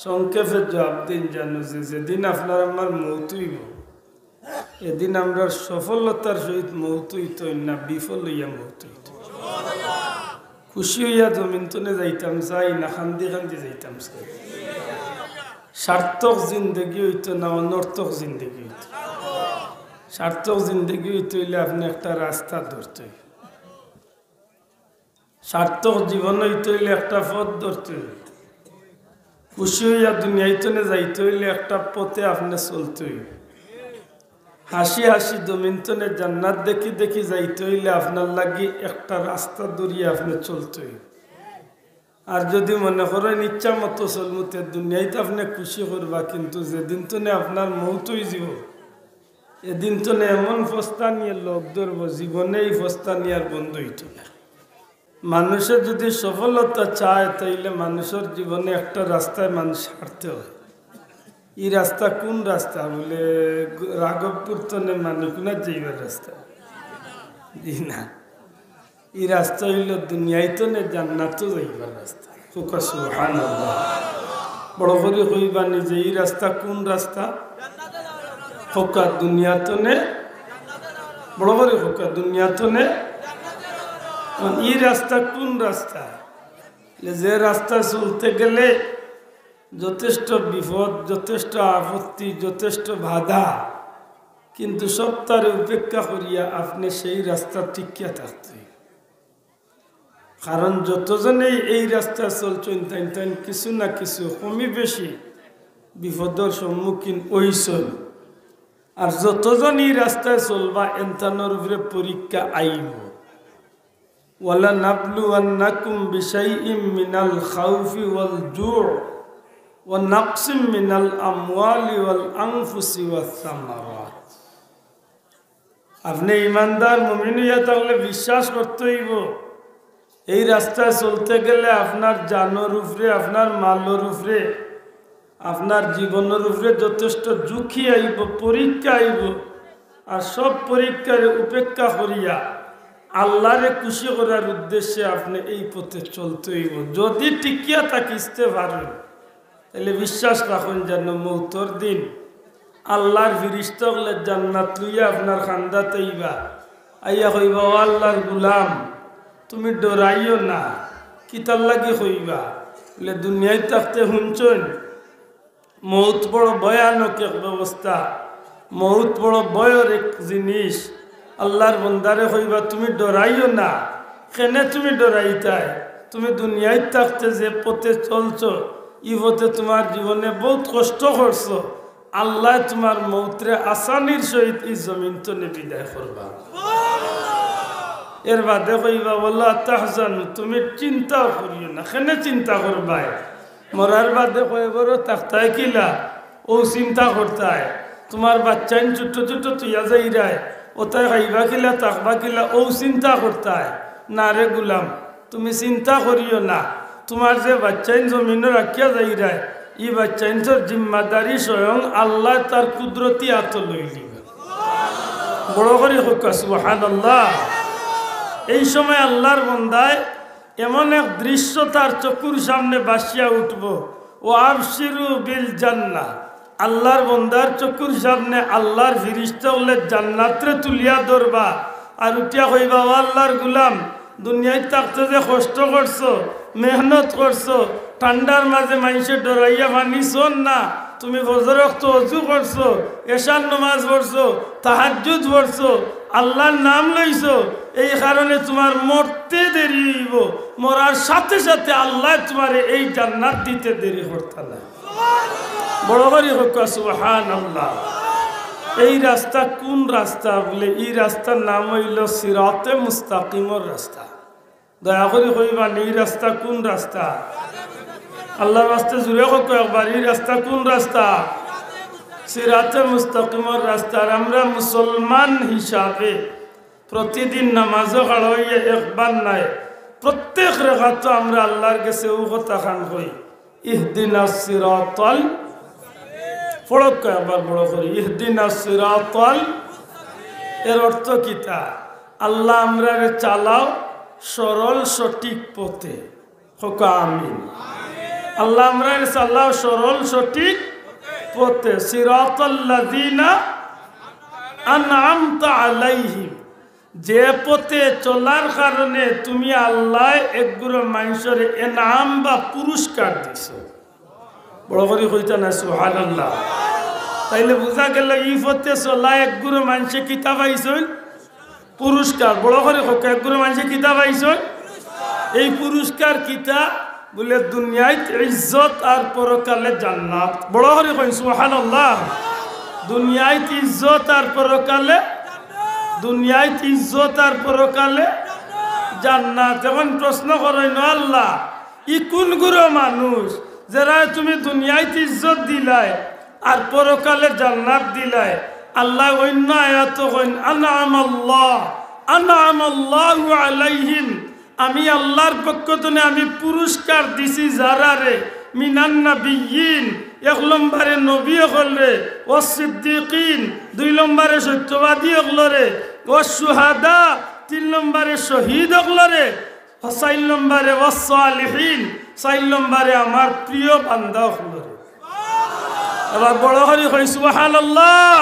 সংক্ষেপে জবাব দিন জানো যে যেদিন আপনার আমার মৌত হইব এদিন আমরা সফলতার সহিত মৌত হইত না বিফল হইয়া মৌত হইত। খুশি হইয়া জমিন তনে যাইতাম চাই না খান্দি খান্দি যাইতাম চাই। সার্থক জিন্দগি হইত না অনর্থক জিন্দগি হইত। সার্থক জিন্দগি হইতে হইলে আপনি একটা রাস্তা ধরতে হইব। সার্থক জীবন হইতে হইলে একটা পথ ধরতে হইব। খুশি হইয়া দুনিয়াইতনে যাইতে হইলে একটা পথে আপনি চলতে হইব। হাসি হাসি জমিনতনে জান্নাত দেখি দেখি যাইতে হইলে আপনার লাগি একটা রাস্তা দূরিয়ে আপনি চলতে হইব। আর যদি মনে করেন ইচ্ছা মতো চলমুতে দুনিয়াইতে আপনি খুশি করবা, কিন্তু যেদিন তনে আপনার মৌত হয়ে যাব এদিন তনে এমন ফস্তা নিয়ে লোক ধরব জীবনে এই ফস্তা নিয়ে আর বন্ধ হইত না। মানুষের যদি সফলতা চায় তাইলে মানুষের জীবনে একটা রাস্তায় মানুষ হাঁটতে হয়। এই রাস্তা কোন রাস্তা বলে রাঘবপুর তনে মানিকুনা যাইবার রাস্তা জি না, এই রাস্তা হইল দুনিয়ায় তনে জান্নাতও যাইবার রাস্তা। সুবহানাল্লাহ। বড় করে কইবানি যে এই রাস্তা কোন রাস্তা? ফোকা দুনিয়া তনে বড় করে ফোকা দুনিয়া তনে। এই রাস্তা কোন রাস্তা? যে রাস্তা চলতে গেলে যথেষ্ট বিপদ, যথেষ্ট আপত্তি, যথেষ্ট বাধা, কিন্তু সব তার উপেক্ষা করিয়া আপনি সেই রাস্তা টিকিয়া থাকতে। কারণ যতজনেই এই রাস্তা চলছেন তাই তাই কিছু না কিছু কমি বেশি বিপদের সম্মুখীন হইছেন। আর যতজন এই রাস্তায় চলবা এনতানোর উপরে পরীক্ষা আইব। ওয়ালা নাবলুওয়ান্নাকুম বিশাইইম মিনাল খাউফি ওয়াল জু' ওয়া নাকসিম মিনাল আমওয়ালি ওয়াল আনফুসি ওয়াস সামারাত। আপনি ইমানদার মুমিন হইয়া থাকলে বিশ্বাস করতে হইব এই রাস্তায় চলতে গেলে আপনার জানের উপরে, আপনার মালের উপরে, আপনার জীবনের উপরে যথেষ্ট ঝুঁকি আইব, পরীক্ষা আইব। আর সব পরীক্ষার উপেক্ষা করিয়া আল্লাহরে খুশি করার উদ্দেশ্যে আপনি এই পথে চলতে হইব। যদি টিকিয়া থাকিতে পারেন তাহলে বিশ্বাস রাখুন যেন মৌতর দিন আল্লাহর ফিরিস্তা হলে জান্নাত লইয়া আপনার খান্দাতে আইবা। আইয়া কইবা ও আল্লাহর গুলাম তুমি ডরাইও না। কিতার লাগি কইবা বলে দুনিয়ায় থাকতে শুনছেন মৌত বড় ভয়ানক এক ব্যবস্থা, মৌত বড় ভয়ের এক জিনিস। আল্লাহর বন্দারে কইবা তুমি ডরাইও না। কেনে তুমি ডরাইতাই? তুমি দুনিয়ায় থাকতে যে পথে চলছ ই পথে তোমার জীবনে বহুত কষ্ট করছো। আল্লাহ তোমার মৌতরে আসানির সহিত এই জমিন তো বিদায় করবা। এর বাদে কইবা ওয়ালা তাহজানু তুমি চিন্তাও করিও না। কেনে চিন্তা করবাই? মরার বাদে কয়েবারও থাকতায় কিলা ও চিন্তা করতায়। তোমার বাচ্চাইন ছোট ছোট তুইয়া যাইরায় ওটাই খাইবা কিলা থাকবা কিলা ও চিন্তা করতায়। না রে গুলাম তুমি চিন্তা করিও না। তোমার যে বাচ্চাইন জমিনে রাখিয়া যাইরায় ই বাচ্চাইন তোর জিম্মাদারি স্বয়ং আল্লাহ তার কুদরতি হাত লই লিবে। বড় করে হোক সুবহানাল্লাহ। এই সময় আল্লাহর বন্দায় এমন এক দৃশ্য তার চকুর সামনে বাসিয়া উঠব। ও আবশিরু বিল জান্নাহ। আল্লাহর বন্দার চকুর সামনে আল্লাহর ফিরিস্তা হলে জান্নাতরে তুলিয়া ধরবা আর উঠিয়া কইবা ও আল্লাহর গুলাম দুনিয়ায় থাকতে যে কষ্ট করছো, মেহনত করছো, ঠান্ডার মাঝে মানুষের ডরাইয়া মানিছন না, তুমি ফজর ওয়াক্ত ওযু করছো, এশার নামাজ পড়ছো, তাহাজ্জুদ পড়ছো, আল্লাহর নাম লইছো, এই কারণে তোমার মরতে দেরি হইব। মরার সাথে সাথে আল্লাহ তোমার এই জান্নাত দিতে দেরি করতে না। বড় করে হোক সুবহানাল্লাহ। এই রাস্তা কোন রাস্তা বলে এই রাস্তার নাম হইল সিরাতে মুস্তাকিমর রাস্তা। দয়া করে কইবান এই রাস্তা কোন রাস্তা? আল্লাহর রাস্তা জুড়ে হোক একবার এই রাস্তা কোন রাস্তা? সিরাতে মুস্তাকিমর রাস্তা। আর আমরা মুসলমান হিসাবে প্রতিদিন নামাজও খাড়া হইয়া একবার নাই প্রত্যেক রেখাত আমরা আল্লাহর কাছে ও কথা খান হই ইহদিনাস সিরাতাল ফড়ক আবার বড় করি ইহদিনাস সিরাতাল। এর অর্থ কিতা? আল্লাহ আমরা চালাও সরল সঠিক পথে। হোক আমিন। আল্লাহ আমরা সাল্লাহ সরল সঠিক পথে সিরাতাল্লাযিনা আনআমতা আলাইহিম যে পথে চলার কারণে তুমি আল্লাহ একগুলো মানুষের এনাম বা পুরস্কার দিছো বড় করে কইতা না সুবহানাল্লাহ তাইলে বোঝা গেল এই পথে চলা একগুলো মানুষে কিতাব আইছেন পুরস্কার বড় করে হোক একগুলো মানুষে কিতাব আইছেন এই পুরস্কার কিতাব বলে দুনিয়ায় ইজ্জত আর পরকালে জান্নাত বড় করে কই সুবহানাল্লাহ দুনিয়ায় ইজ্জত আর পরকালে দুনিয়ায় ইজ্জত আর পরকালে জান্নাত যখন প্রশ্ন করেন আল্লাহ ই কোন গুরু মানুষ যারা তুমি দুনিয়ায় ইজ্জত দিলাই আর পরকালে জান্নাত দিলাই আল্লাহ অন্য আয়াত কইন আনআমাল্লাহু আলাইহিম আমি আল্লাহর পক্ষ থেকে আমি পুরস্কার দিছি যারা রে মিনান নাবিয়িন এক নম্বরে নবী হলরে ও সিদ্দিকিন দুই নম্বরে সত্যবাদী হলরে ও সুহাদা তিন নম্বরে শহীদ হলরে ও চার নম্বরে ও সালিহিন চার নম্বরে আমার প্রিয় বান্দা হলরে এবার বড় হরি কই সুবহানাল্লাহ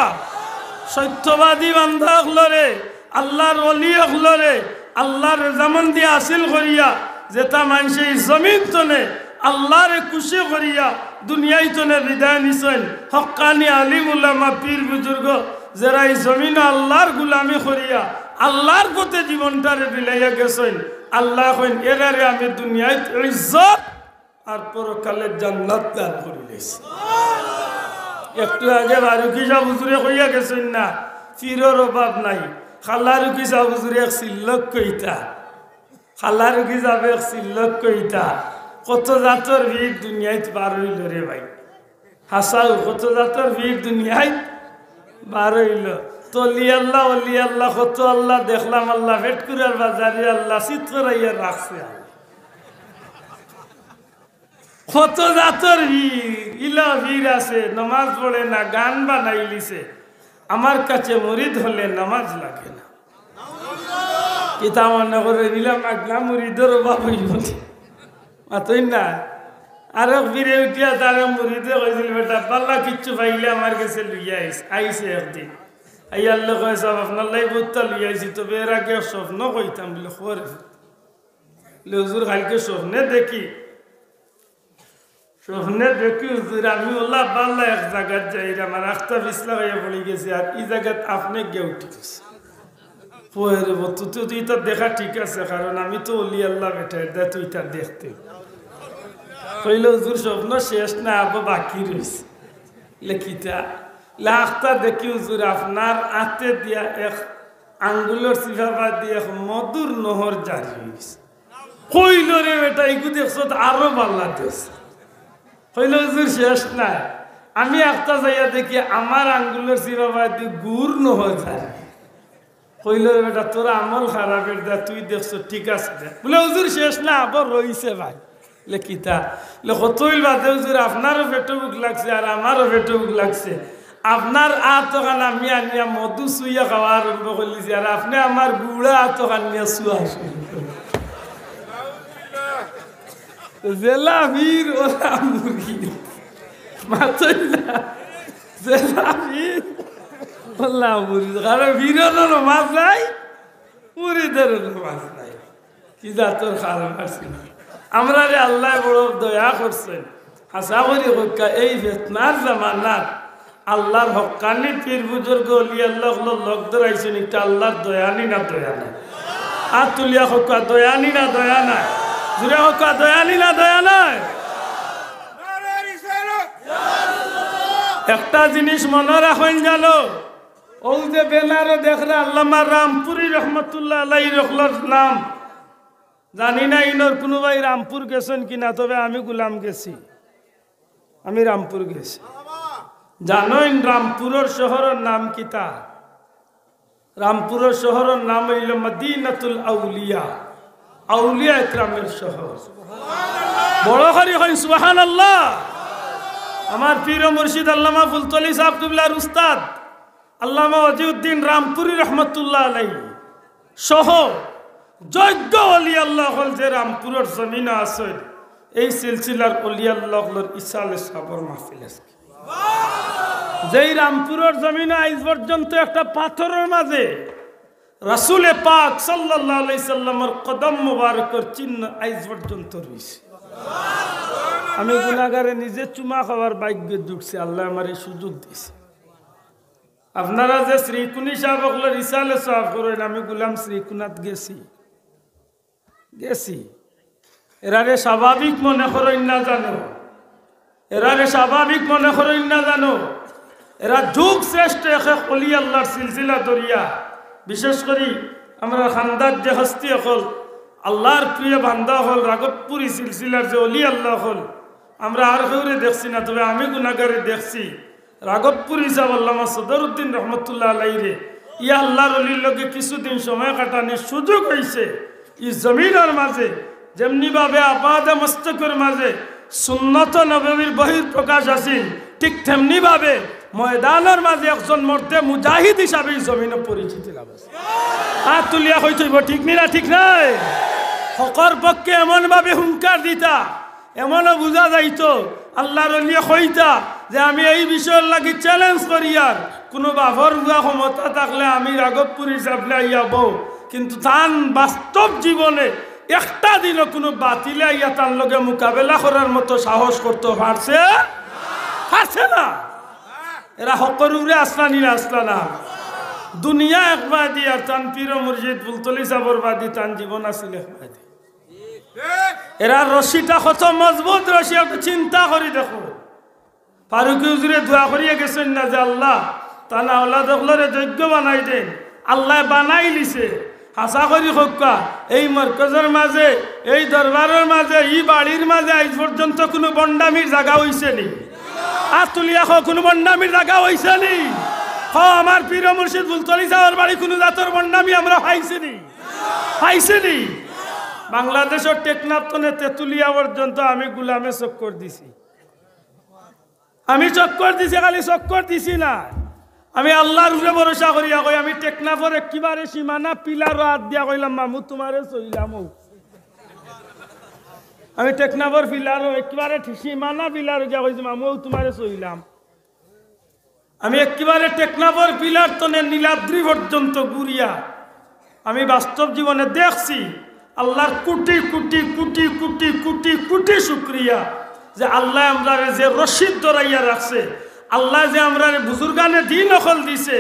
সত্যবাদী বান্দা হলরে আল্লাহর ওলি হলরে আল্লাহর জামান দিয়ে হাসিল করিয়া যেটা মানুষে জমিন তনে আল্লাহর খুশি করিয়া দুনিয়ায় তনে বিদায় নিছেন হক্কানি আলিম উলামা পীর বুজুর্গ যারা এই জমিন আল্লাহর গুলামি করিয়া আল্লাহর পথে জীবনটারে বিলাইয়া গেছেন আল্লাহ কইন এরারে আমি দুনিয়ায় ইজ্জত আর পরকালে জান্নাত দান করে দিয়েছি একটু আগে বারুকি সাহেব হুজুরে কইয়া গেছেন না পীরের অভাব নাই খালারুকি সাহেব হুজুরে এক সিল্লক কইতা খালারুকি সাহেব এক সিল্লক কইতা কত জাতর ভিড় দুনিয়ায় বার হইল রে ভাই হাসাও কত জাতর ভিড় দুনিয়ায় বার হইল তলি আল্লাহ অলি আল্লাহ কত আল্লাহ দেখলাম আল্লাহ ভেটকুরার বাজারে আল্লাহ চিত্রাইয়া রাখছে কত জাতর ভিড় ইলা ভিড় আছে নামাজ পড়ে না গান বানাই লিছে আমার কাছে মুরিদ হলে নামাজ লাগে না কিতা মনে করে নিলাম আগলা মুরিদের অভাব হইব মাতই না আর ফিরে উঠিয়া তার মুরিদে কইছিল বেটা পাল্লা কিচ্ছু পাইলে আমার কাছে লইয়া আইসে একদিন আইয়ার লোক সব আপনার লাই বুত্তা লইয়া আইসি তবে এর আগে স্বপ্ন কইতাম বলে খবর হুজুর কালকে স্বপ্নে দেখি হুজুর আমি ওলা পাল্লা এক জায়গায় যাই আমার আখতা বিছলা হইয়া পড়ে গেছে আর এই জায়গাত আপনি গে উঠে গেছে তুই তো দেখা ঠিক আছে কারণ আমি তো অলি আল্লাহ বেটা তুই তার দেখতে কইল হুজুর স্বপ্ন শেষ না আবো বাকি রয়েছে লেখিতা লাখটা দেখি হুজুর আপনার হাতে দিয়া এক আঙ্গুলের সিফাবা দিয়ে এক মধুর নহর জারি হয়েছে কইল রে বেটা এইগু দেখছ আরো পাল্লা দিয়েছে কইল হুজুর শেষ না আমি একটা যাইয়া দেখি আমার আঙ্গুলের সিফাবা দিয়ে গুড় নহর জারি কইল বেটা তোর আমল খারাপের দা তুই দেখছ ঠিক আছে বলে হুজুর শেষ না আবার রইছে ভাই লেখিতা কতইল বাদে হুজুর আপনারও পেটে বুক লাগছে আর আমারও পেটে বুক লাগছে আপনার আতখান আমি আনিয়া মধু চুইয়া খাওয়া আরম্ভ করলিছি আর আপনি আমার গুড়া আতখান নিয়ে চুয়া জেলা বীর ওলা মুরগি মাতই না জেলা বীর ওলা মুরগি কারণ বীরেরও নমাজ নাই মুরিদেরও নমাজ নাই কি জাতর খারাপ আছে না আমরা রে আল্লাহ বড় দয়া করছেন আশা করি হক্কা এই ফিতনার জামানাত আল্লাহর হক্কানি পীর বুজুর্গ অলি আল্লাহ লোক ধরাইছেন একটা আল্লাহর দয়ানি না দয়া নাই আর তুলিয়া হক্কা দয়ানি না দয়া নাই জুড়ে হক্কা দয়ানি না দয়া নাই একটা জিনিস মনে রাখেন জানো ও যে বেলারও দেখলে আল্লামা রামপুরি রহমতুল্লাহ আলাই রহলার নাম জানি না ইনোর কোনো ভাই রামপুর গেছেন কিনা তবে আমি গুলাম গেছি আমি রামপুর গেছি জানেন রামপুরের শহরের নাম কিতা রামপুরের শহরের নাম হইল মদিনাতুল আউলিয়া আউলিয়া ইকরামের শহর বড় করে হয় সুবহানাল্লাহ আমার পীর মুর্শিদ আল্লামা ফুলতলি সাহেব কিবলার উস্তাদ আল্লামা ওয়াজিউদ্দিন রামপুরি রহমতুল্লাহ আলাইহি সহ যোগ্য ওলি আল্লাহ হল যে রামপুরের জমিনে আছেন এই সিলসিলার অলিয়াল্লাহর ইসালে সাবর মাহফিল আজকে যেই রামপুরের জমিনে আজ পর্যন্ত একটা পাথরের মাঝে রাসূলে পাক সাল্লাল্লাহু আলাইহি সাল্লামের কদম মুবারকের চিহ্ন আজ পর্যন্ত রয়েছে। আমি গুনাহগারে নিজে চুমা খাওয়ার ভাগ্যে জুটছি, আল্লাহ আমার এই সুযোগ দিয়েছে। আপনারা যে শ্রীকুনি সাহেব হলেন ইসালে সাহেব করেন, আমি গুলাম শ্রীকুনাথ গেছি এরারে স্বাভাবিক মনে করেন না জানো, এরারে স্বাভাবিক মনে করেন না জানো, এরা যুগ শ্রেষ্ঠ এক অলি আল্লাহর সিলসিলা দরিয়া। বিশেষ করে আমরা খানদার যে হস্তি হল আল্লাহর প্রিয় বান্দা হল রাগবপুরি সিলসিলার যে অলি আল্লাহ হল, আমরা আর কেউরে দেখছি না, তবে আমি গুনাহগারে দেখছি। রাগবপুরি সাহেব আল্লামা সদরউদ্দিন রহমতুল্লাহ আলাইহি ইয়া আল্লাহর অলির লগে কিছুদিন সময় কাটানোর সুযোগ হয়েছে। এই জমিনের মাঝে যেমনি ভাবে আপাদে মস্তকের মাঝে সুন্নত নববীর বহির প্রকাশ আছিল, ঠিক তেমনি ভাবে ময়দানের মাঝে একজন মর্দে মুজাহিদ হিসাবে জমিনে পরিচিতি লাভ আছে। হাত তুলিয়া হইতেইব, ঠিক না ঠিক নাই? হকর পক্ষে এমন ভাবে হুঙ্কার দিতা, এমনও বুঝা যাইতো আল্লাহর অলিয়ে কইতা যে আমি এই বিষয়ের লাগি চ্যালেঞ্জ করি, আর কোনো বাবর বুয়া ক্ষমতা থাকলে আমি রাগবপুরি সাবলে আইয়া বউ, কিন্তু তান বাস্তব জীবনে একটা দিনও কোনো বাতিলে আইয়া তার লগে মোকাবেলা করার মতো সাহস করতে পারছে না। এরা হকরুরে আসলানি না আসলা না, দুনিয়া একবাদি আর তান পীর মুর্শিদ ফুলতলি সাবর বাদি তান জীবন আসলে একবাদি। এরা রশিটা কত মজবুত রশি, একটু চিন্তা করি দেখো। ফারুক হুজুরে দোয়া করিয়া গেছেন না যে আল্লাহ তানা আওলাদ হলরে যোগ্য বানাই দেন, আল্লাহ বানাই লিছে। হাসা করি হক্কা এই মরকজের মাঝে, এই দরবারের মাঝে, এই বাড়ির মাঝে আজ পর্যন্ত কোনো বন্ডামির জায়গা হইছে নি? আর তুলিয়া কোনো বন্ডামির জায়গা হইছে নি? আমার পীর মুর্শিদ ফুলতলি সাহেবের বাড়ি কোনো জাতর বন্ডামি আমরা পাইছি নি? বাংলাদেশের টেকনাফ তনে তেতুলিয়া পর্যন্ত আমি গুলামে চক্কর দিছি, খালি চক্কর দিছি না, আমি আল্লাহর উপরে ভরসা করিয়া কই আমি টেকনাফর একেবারে সীমানা পিলার হাত দিয়া কইলাম মামু তোমারে চইলাম। আমি টেকনাফর পিলার একেবারে সীমানা পিলার গিয়া কইছি মামু তোমারে চইলাম। আমি একেবারে টেকনাফর পিলার তনে নীলাদ্রি পর্যন্ত ঘুরিয়া আমি বাস্তব জীবনে দেখছি। আল্লাহর কোটি কোটি কোটি কোটি কোটি কোটি শুকরিয়া যে আল্লাহ আমরা যে রশিদ ধরাইয়া রাখছে, আল্লাহ যে আমরা বুজুর্গানে দিন অকল দিছে,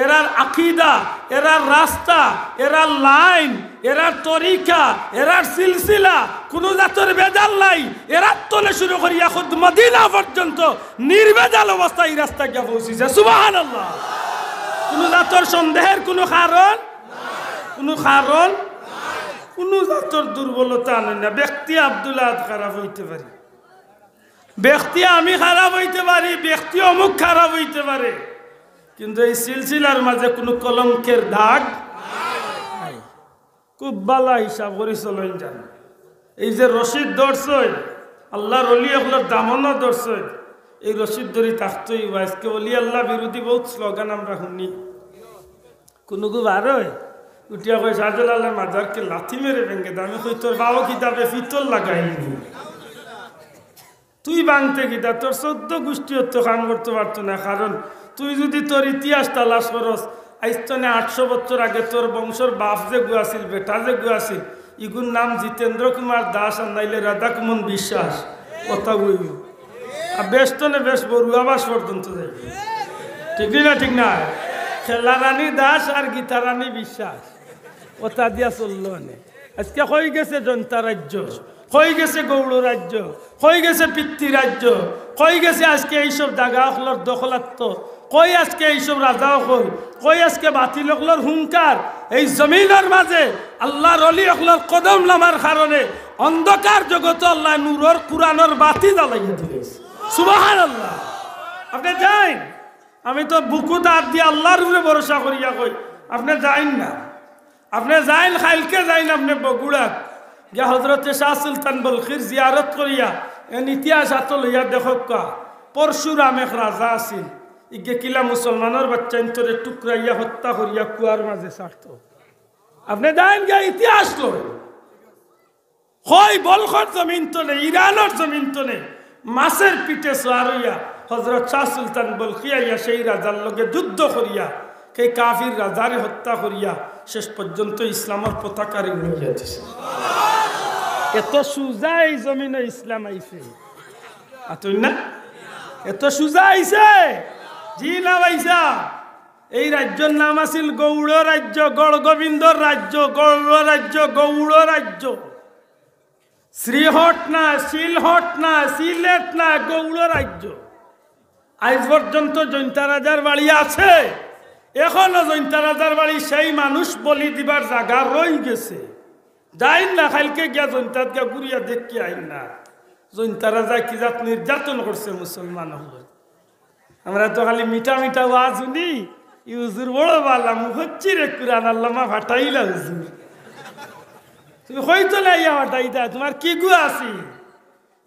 এরার আকিদা, এরার রাস্তা, এরার লাইন, এরার তরিকা, এরার সিলসিলা কোনো জাতের বেজাল নাই। এরার তলে শুরু করিয়া খুদ মদিনা পর্যন্ত নির্বেজাল অবস্থায় এই রাস্তা গিয়া পৌঁছিছে। সুবহানাল্লাহ। কোনো জাতের সন্দেহের কোনো কারণ কোনো জাতের দুর্বলতা আনে না। ব্যক্তি আব্দুল্লাহ খারাপ হইতে পারে, ব্যক্তি আমি খারাপ হইতে পারি, ব্যক্তি অমুক খারাপ হইতে পারে, কিন্তু এই সিলসিলার মাঝে কোনো কলঙ্কের দাগ নাই। খুব বালা হিসাব করে চলেন যান। এই যে রশিদ ধরছই, আল্লাহর অলি আল্লাহর দামনও ধরছই, এই রশিদ ধরি থাকতই। আজকে অলি আল্লাহ বিরোধী বহুত স্লোগান আমরা শুনি। কোনো খুব আর উঠিয়া কই শাহজালাল মাজারকে লাথি মেরে ভেঙে দামি কই তোর বাবা কিতাবে ফিতল লাগাইনি, তুই ভাঙতে গিতা তোর 14 গোষ্ঠী হতো কাম করতে পারতো না। কারণ তুই যদি তোর ইতিহাস তালাশ করস, আইস্তনে 800 বছর আগে তোর বংশর বাপ যে গুয়াছিল, বেটা যে গুয়াছিল, ইগুর নাম জিতেন্দ্র কুমার দাস আর নাইলে রাধাকুমন বিশ্বাস। কথা বইব আর বেশতনে বেশ বড়ুয়াবাস পর্যন্ত যাই, ঠিক না? খেলা রানী দাস আর গীতা রানী বিশ্বাস কথা দিয়া চললো। আজকে হয়ে গেছে জনতা রাজ্য, হয়ে গেছে গৌড় রাজ্য, হয়ে গেছে পিতৃ রাজ্য, হয়ে গেছে আজকে এইসব জায়গা হলর দখলাত্ম, কই আজকে এইসব রাজা হল, কই আজকে বাতিল হলর হুঙ্কার। এই জমিনের মাঝে আল্লাহর অলি হলর কদম নামার কারণে অন্ধকার জগত আল্লাহ নূরের কুরআনের বাতি জ্বালাইয়া দিয়েছে। সুবহানাল্লাহ। আপনি যাইন, আমি তো বুকু দাঁত দিয়ে আল্লাহর উপরে ভরসা করিয়া কই আপনি যাইন না, আপনি যাইন খাইলকে যাইন, আপনি বগুড়া গিয়া হজরতে শাহ সুলতান বলখির জিয়ারত করিয়া এন ইতিহাস হাত লইয়া দেখক পরশুরাম এক রাজা আছিল, ইগে কিলা মুসলমানের বাচ্চা ইন্তরে টুকরাইয়া হত্যা করিয়া কুয়ার মাঝে ছাড়ত। আপনি যাইন গিয়া ইতিহাস লই, হয় বলখর জমিন তলে ইরানের জমিন তলে মাছের পিঠে সোয়ার হইয়া হজরত শাহ সুলতান বলখিয়াইয়া সেই রাজার লগে যুদ্ধ করিয়া সেই কাফির রাজারে হত্যা করিয়া শেষ পর্যন্ত ইসলামের পতাকারে উড়িয়া দিছে। এত সুজা এই জমিনে ইসলাম আইছে আতুই না, এত সুজা আইছে জি না ভাইসা। এই রাজ্যের নাম আছিল গৌড় রাজ্য, গড় গোবিন্দর রাজ্য, গৌড় রাজ্য, গৌড় রাজ্য। শ্রীহট না, শিলহট না, সিলেট না, গৌড় রাজ্য। আজ পর্যন্ত জৈন্তা রাজার বাড়ি আছে, এখনো জৈন্তা রাজার বাড়ি সেই মানুষ বলি দিবার জায়গা রয়ে গেছে। যাইন না খাইলকে গিয়া জৈন্তাত গিয়া ঘুরিয়া দেখি আইন না জৈন্তা রাজা কি জাত নির্যাতন করছে মুসলমান হল। আমরা তো খালি মিঠা মিঠা ওয়াজ শুনি, হুজুর বড় বালা মুখ হচ্ছি রে কুরআন আল্লামা ফাটাইলা হুজুর। তুমি হয়তো লাইয়া ফাটাইতা, তোমার কি গু আছি?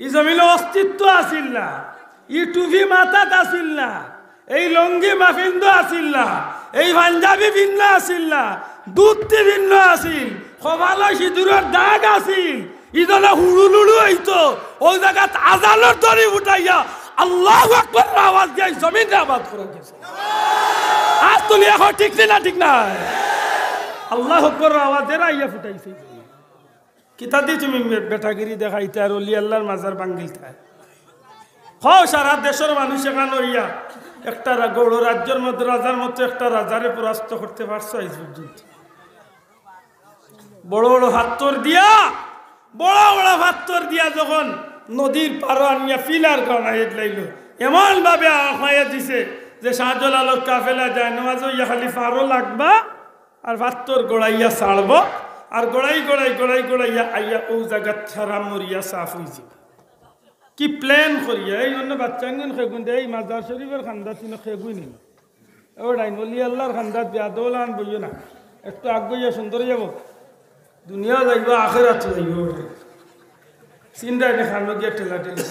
ই জমিনে অস্তিত্ব আসিল না, ই টুপি মাথাত আসিল না, এই লঙ্গি মাফিন্দ আসিল না, এই পাঞ্জাবি ভিন্ন আসিল না, দুধটি ভিন্ন আসিল, কপালে সিঁদুরের দাগ আসিল। ইদলে হুড়ুলুড়ু হইতো, ওই জায়গাত আজানের দড়ি উঠাইয়া আল্লাহু আকবার আওয়াজ দিয়ে জমিন আবাদ করে গেছে। আজ তুলি এখন ঠিক না, ঠিক না? আল্লাহু আকবার আওয়াজ এরা ইয়া ফুটাইছে। কিতা দি তুমি বেটাগিরি দেখাইতে আর অলি আল্লাহর মাজার বাঙ্গিলতে হও। সারা দেশের মানুষ এখানে ইয়া একটা গৌড় রাজ্যের মধ্যে রাজার মতো একটা রাজারে পরাস্ত করতে পারছো আজ পর্যন্ত? বড় বড় হাত্তর দিয়া, বড় বড় হাত্তর দিয়া যখন নদীর পার আনিয়া ফিলার গানাই লাইল, এমন ভাবে আখাইয়া দিছে যে শাহজালালের কাফেলা যায় নামাজ ইয়া খালি পারও লাগবা আর হাত্তর গোড়াইয়া ছাড়ব আর গোড়াই গোড়াই গোড়াই গোড়াইয়া আইয়া ও জায়গা ছাড়া মরিয়া সাফ হয়ে যাবে। কি প্ল্যান করিয়া এই জন্য বাচ্চাঙ্গন খেগুন দে এই মাজার শরীফের খান্দাত কিন্তু খেগুই নিল ওটাই বলি আল্লাহর খান্দাত বেয়াদৌলান বইও না, একটু আগুইয়া সুন্দর যাব, দুনিয়া যাইব আখেরাত যাইব। চিন্তায় দেখানো গিয়ে ঠেলা ঠেলি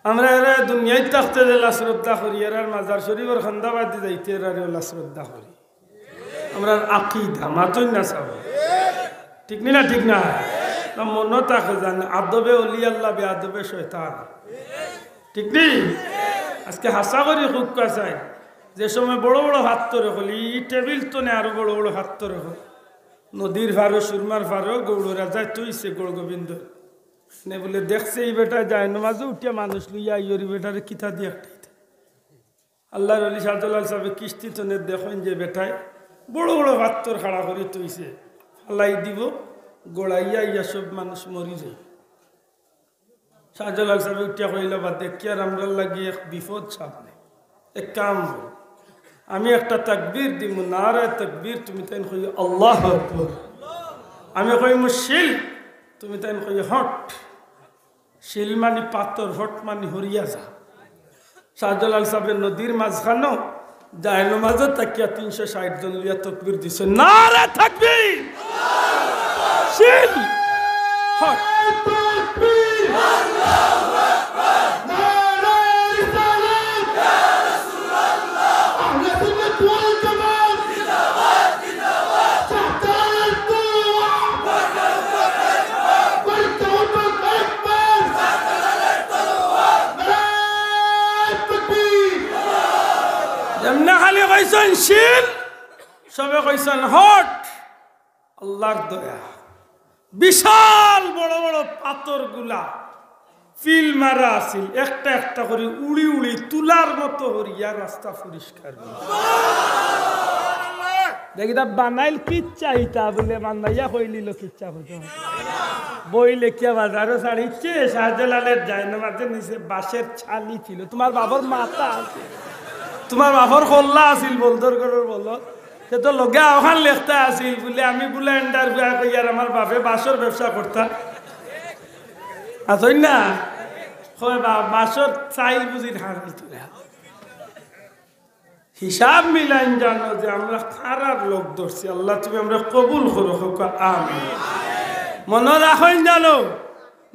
আমরা এরা দুনিয়ায় থাকতে দিলা শ্রদ্ধা করি, এর মাজার শরীফের খান্দাবাদি যাইতে এরা শ্রদ্ধা করি। আমরা আকিদা মাতই না চাব, ঠিক না? ঠিক না? মন থাকে জানে আদবে অলি আল্লাহ বে আদবে শয়তান, ঠিক নেই? আজকে হাসা করি খুব কাছাই যে সময় বড় বড় হাত তো রেখলি টেবিল তো নেই, আরো বড় বড় হাত তো রেখ নদীর ফারো সুরমার ফারো গৌড় রাজায় তুইছে গৌড় গোবিন্দ নে বলে দেখছে এই বেটা যায় নামাজে উঠিয়া মানুষ লইয়া ইয়রি বেটারে কিতা দিয়ে একটা আল্লাহর অলি শাহজালাল সাহেব কিস্তি তো নে দেখেন যে বেটায় বড় বড় হাত তোর খাড়া করে তুইছে ফালাই দিব গোড়াইয়া ইয়া সব মানুষ মরি যায়। শাহজালাল সাহেব উঠিয়া কইলা বা দেখি আর আমরা লাগি এক বিপদ সামনে, এক কাম আমি একটা তাকবীর দিব, নারায়ে তাকবীর, তুমি তাই কই আল্লাহু আকবার, আমি কই শিল, তুমি তাই কই হট। শিল মানি পাথর, হট মানি হরিয়া যা। শাহজালাল সাহেবের নদীর মাঝখানো যায় নমাজে তাকিয়া 360 জন লিয়া তাকবীর দিছে, নারায়ে তাকবীর, শিল হট। খালি কইছেন শিল, সবে কইছেন হট। আল্লাহর দয়া, বিশাল বড় বড় পাথর গুলা ফিল মারা আছিল, একটা একটা করে উড়ি উড়ি তুলার মতো হরিয়া রাস্তা পরিষ্কার দেখি তা বানাইল কিচ্ছা হিতা বলে বানাইয়া কইলিল কিচ্ছা হতো বই লেখিয়া বাজারও ছাড়িচ্ছে। শাহজালালের জায়নামাজের নিচে বাঁশের ছালি ছিল, তোমার বাবার মাথা আছে, তোমার বাবার কল্লা আছিল বলদর করার বল সে তো লগে ওখান লেখতা আছিল বলে আমি বলে ইন্টারভিউ করি আর আমার বাপে বাঁশর ব্যবসা করতাম আসই না বাঁশর চাইল বুঝি ধারাইত হিসাব মিলাইন জানো যে আমরা খারাপ লোক ধরছি। আল্লাহ তুমি আমরা কবুল করো, আমিন। মনে রাখেন জানো,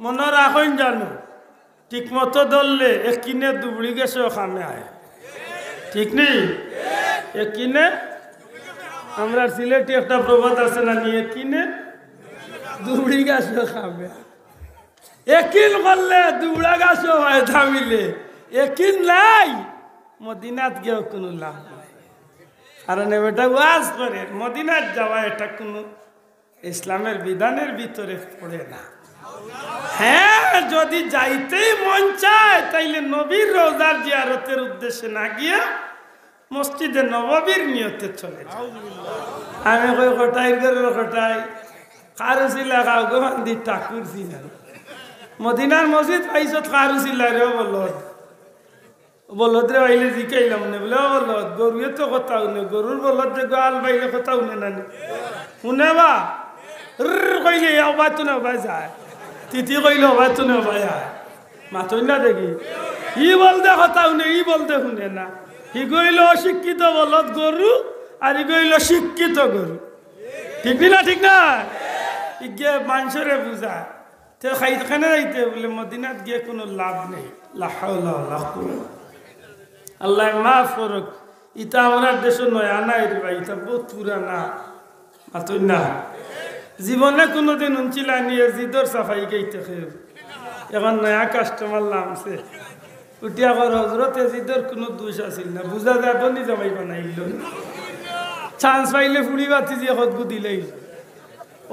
মনে রাখেন জানো, ঠিক মতো ধরলে একিনে দুবড়ি গেছে খামে আয়, ঠিক নেই? একিনে আমরা সিলেটে একটা প্রবাদ আছে না, নিয়ে কিনে দুবড়ি গাছও খাবে। একিন করলে দুবড়া গাছও হয় থামিলে, একিন নাই মদিনাত গিয়েও কোনো লাভ নাই। কারণ এটা ওয়াজ করে মদিনাত যাওয়া এটা কোনো ইসলামের বিধানের ভিতরে পড়ে না। হ্যাঁ, যদি যাইতেই মন চায় তাইলে নবীর রওজার জিয়ারতের উদ্দেশ্যে না গিয়ে মসজিদে নববীর নিয়তে চলে যায়। আমি কই কটাই করে কটাই কারুসিলা গাও গোমান্দি ঠাকুর ছিলেন মদিনার মসজিদ পাইছত কারুসিলা রে বলদ বলদ রে আইলে জিকাইলাম না বলে বলদ গরুয়ে তো কথা শুনে, গরুর বলদ যে গোয়াল বাইলে কথা শুনে না শুনে বা কইলে অবাই তো নবাই যায়, তিথি কইলে অবাই তো নবাই যায়, মাথই না দেখি ই বলতে কথা শুনে, ই বলতে শুনে না। ই গইল অশিক্ষিত বলদ গরু আর ই গইল শিক্ষিত গরু, ঠিক না? ঠিক না? ইগে মানুষরে বুঝা তো খাইখানে যাইতে বলে মদিনাত গিয়ে কোনো লাভ নেই। লা হাওলা ওয়ালা কুওয়াতা, আল্লাহ মাফ করুক। ইটা আমার দেশ নয় আনা রে ভাই, ইটা বহুত পুরানা মাথই না। জীবনে কোনোদিন উনছিলা নিয়ে জিদর সাফাই গাইতে খেয়ে এখন নয়া কাস্টমার নামছে উঠিয়া কর হজরতে জিদর কোনো দোষ আছিল না, বুঝা যায় বলি জামাই বানাইল চান্স পাইলে ফুড়ি বাতি যে হদগু দিলেই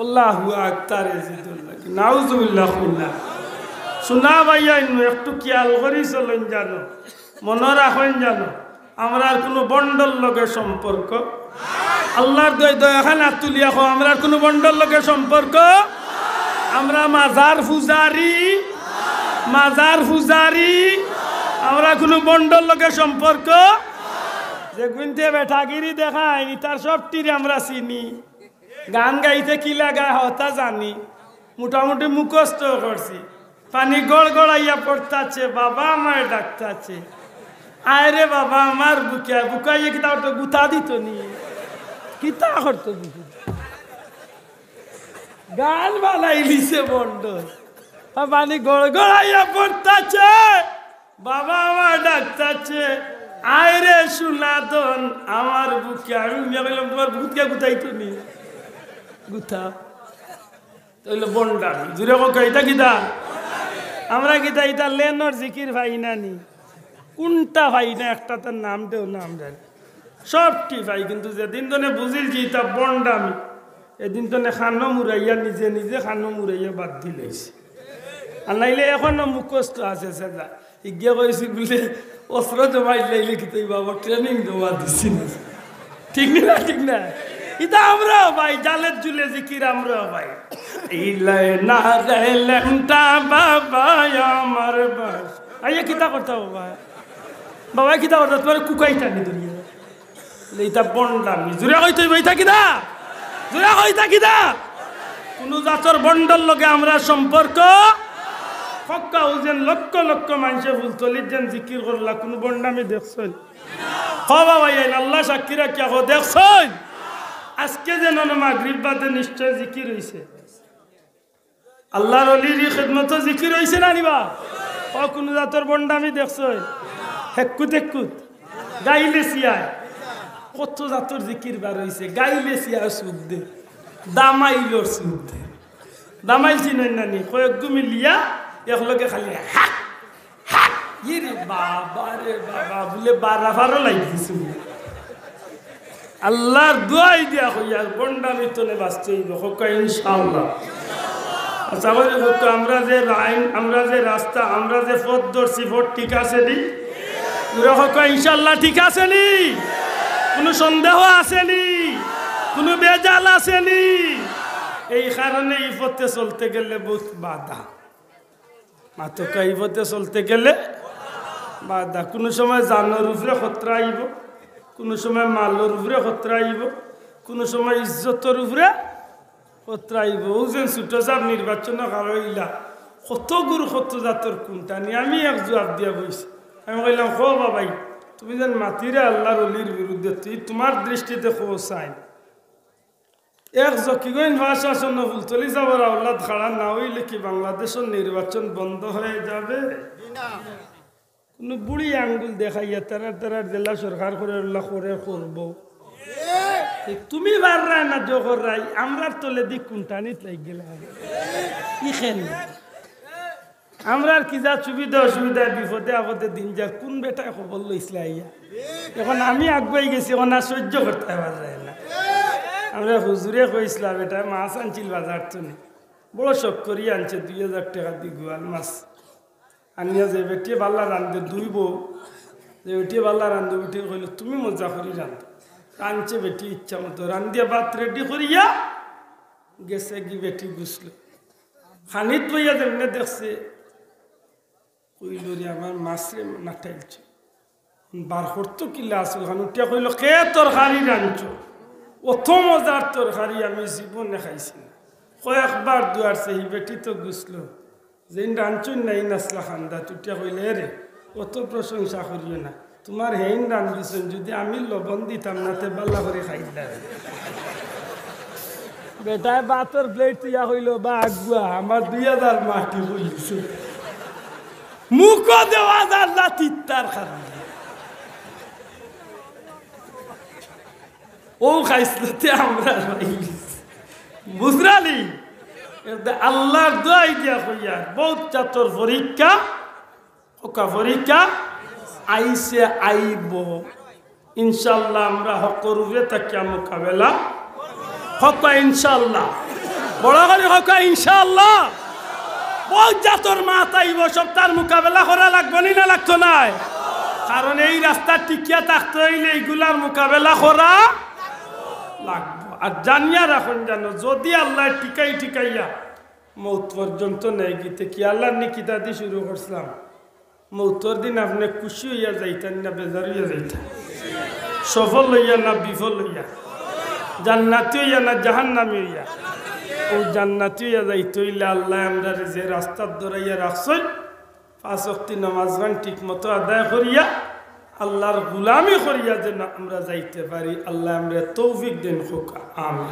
আল্লাহু আকবার জিদুর লাগি নাউজুবিল্লাহ কুল্লাহ। শোনা ভাইয়া একটু খেয়াল করি চলেন জানো, মনে রাখেন জানো, আমরা আর কোনো বন্ডল লগে সম্পর্ক আল্লাহর দয়াখান হাত তুলিয়া কো আমরা কোনো বন্ডল লগে সম্পর্ক, আমরা মাজার পূজারি, মাজার পূজারি, আমরা কোনো বন্ডল লগে সম্পর্ক। যে গুনতে বেঠাগিরি দেখায় তার সবটির আমরা চিনি, গান গাইতে কি লাগায় হতা জানি, মোটামুটি মুখস্থ করছি, পানি গড় গড়াইয়া পড়তাছে, বাবা আমার ডাকতাছে, আয় রে বাবা আমার বুকে বুকাইয়ে কিতা তো গুতা দিত নি, কিতা করতো গান বানাই লিছে বন্ড, পানি গড় গড়াইয়া পড়তাছে, বাবা আমার ডাকতাছে, আয় রে সুনাদন আমার বুকে। আমি বললাম তোমার বুকে গুতাইতো নি, গুথা তাইলে বন্ডামি জুড়ে কক এটা কিতা আমরা কিতা এটা লেনর জিকির ভাই না নি, কোনটা ভাই না একটা তার নাম দেও নাম জানি সবটি ভাই, কিন্তু যেদিন তো বুঝিল যে এটা বন্ডামি এদিন তো খানো মুরাইয়া নিজে নিজে খানো মুরাইয়া বাদ দিলেছে। আর নাইলে এখনো মুখস্থ আছে সেটা ইজ্ঞা করেছি বলে অস্ত্র জমাই লাইলে কি তুই বাবা ট্রেনিং দেওয়া দিচ্ছি না, ঠিক না? ঠিক না? এটা আমরা ভাই জালের জুলে জিকির আমরা ভাই ইলাই না রেলেমটা বাবা আমার বাস আইয়া কিতা করতে বাবা বাবা কিতা করতে তোমার কুকাইটা নি দুনিয়া এইটা বন্ডামি জুড়ে কই তুই বই থাকি না, জুড়ে কই থাকি না, কোন জাতর বন্ডল লগে আমরা সম্পর্ক ফক্কা উজেন লক্ষ লক্ষ মানুষে ফুলতলির যেন জিকির করলা, কোনো বন্ডামি দেখছেন? বাবা ভাই আল্লাহ সাক্ষী রাখিয়া দেখছেন? আজকে যেন মাগরিব বাদে নিশ্চয় জিকির হইছে, আল্লাহর ওলির খেদমত জিকির হইছে না নিবা? কোন জাতর বন্ডামি দেখছেন? হেকুত হেকুত গাইলে সিয়ায় কত জাতর জিকির বার হইছে, গাইলে সিয়ায় সুখ দে, দামাইলর সুখ দে, দামাইল চিনেন না নি কয়েক মিলিয়া একলগে খালি হাক হাক ইরে বাবা রে বাবা বলে বারাফারও লাগিয়েছে। আল্লাহর দোয়াই দিয়া হইয়া বন্ডামি তলে বাঁচতে হইব হকা ইনশাআল্লাহ। আচ্ছা আমরা যে লাইন, আমরা যে রাস্তা, আমরা যে পথ ধরছি পথ ঠিক আছে নি? হকা ইনশাআল্লাহ ঠিক আছে নি? কোনো সন্দেহ আছে নি? কোনো বেজাল আছে নি? এই কারণে এই পথে চলতে গেলে বহুত বাধা, মাতকা এই পথে চলতে গেলে বাধা। কোনো সময় জানোর উপরে খতরা আইব, কোনো সময় মালোর উপরে খতরা আইব, কোনো সময় ইজ্জতর উপরে খতরা আইব। ও যেন ছোট সাপ নির্বাচন হইলা কত গুরু কত জাতর কোনটা নিয়ে আমি এক জবাব দিয়া বইছি। আমি কইলাম খো বাবাই তুমি যেন মাতিরে আল্লাহর অলির বিরুদ্ধে তুই তোমার দৃষ্টিতে খো চাই এক জকিগঞ্জ ভাষাসন ফুলতলি যাবার আওলাদ খাড়া না হইলে কি বাংলাদেশের নির্বাচন বন্ধ হয়ে যাবে? কোনো বুড়ি আঙ্গুল দেখাইয়া তারা জেলা সরকার করে করব তুমি বাররাই না জোহর রাই আমরা তোলে দিক কোনটানিত লাগ গেলাম ইখেন আমরা কি যা সুবিধা অসুবিধা বিপদে আপদে দিন যার কোন বেটা খবর লইছিল আইয়া এখন আমি আগুয়াই গেছি এখন আর সহ্য করতে পারা যায় না আমরা হুজুরে কইছিলাম বেটা মাছ আনছিল বাজার তো নেই বড় শখ করি আনছে 2000 টাকা দি গোয়াল মাছ আনিয়া যে বেটি বাল্লা রান্ধে দুই বউ যে বেটি বাল্লা রান্ধে বেটি কইল তুমি মজা করি রান্ধো আনছে বেটি ইচ্ছা মতো রান্ধিয়া ভাত রেডি করিয়া গেছে কি বেটি গুছল খানিত বইয়া যেমনে দেখছে কইল রে আমার মাছরে নাটাইলছে বার করতো কিলা আসল খান উঠিয়া কইল কে তরকারি রাঁধছো অত মজার তরকারি আমি জীবনে খাইছি না কয়েকবার দুয়ার সেই বেটি তো গুছল যেন রাঁধছুন নাই নাচলা খান্দা তুটিয়া কইলে রে অত প্রশংসা করিও না তোমার হেইন রাঁধিছেন যদি আমি লবণ দিতাম না তে বাল্লা করে খাইলাম বেটায় বাতর প্লেট দিয়া হইল বা আগুয়া আমার 2000 মাটি হইছে মুখ দেওয়া যার না তিত্তার খারাপ ও খাইসলতে আমরা বুঝরালি আল্লাহর দোয়াই দিয়া কইয়া বহুত চাতর পরীক্ষা ওকা পরীক্ষা আইসে আইব ইনশাল্লাহ আমরা হকরুরে তাকে মোকাবেলা হকা ইনশাল্লাহ বড় করে হকা ইনশাল্লাহ বহুত জাতর মাত আইব সব তার মোকাবেলা করা লাগবে না লাগতো না কারণ এই রাস্তা টিকিয়া থাকতে হইলে এইগুলার মোকাবেলা করা লাগবে আর জানিয়া রাখুন জানো যদি আল্লাহ টিকাইয়া মৌত পর্যন্ত নেই গীতে কি আল্লাহ নিকিতা দিয়ে শুরু করছিলাম মৌতর দিন আপনি খুশি হইয়া যাইতেন না বেজার হইয়া যাইতেন সফল হইয়া না বিফল হইয়া জান্নাতি হইয়া না জাহান্নামী হইয়া ও জান্নাতি হইয়া যাইতে হইলে আল্লাহ আমরা যে রাস্তার দৌড়াইয়া রাখছেন 5 ওয়াক্ত নামাজ ঠিক মতো আদায় করিয়া আল্লাহর গুলামি করিয়া যেন আমরা যাইতে পারি আল্লাহ আমরা তৌফিক দেন হোক আমিন।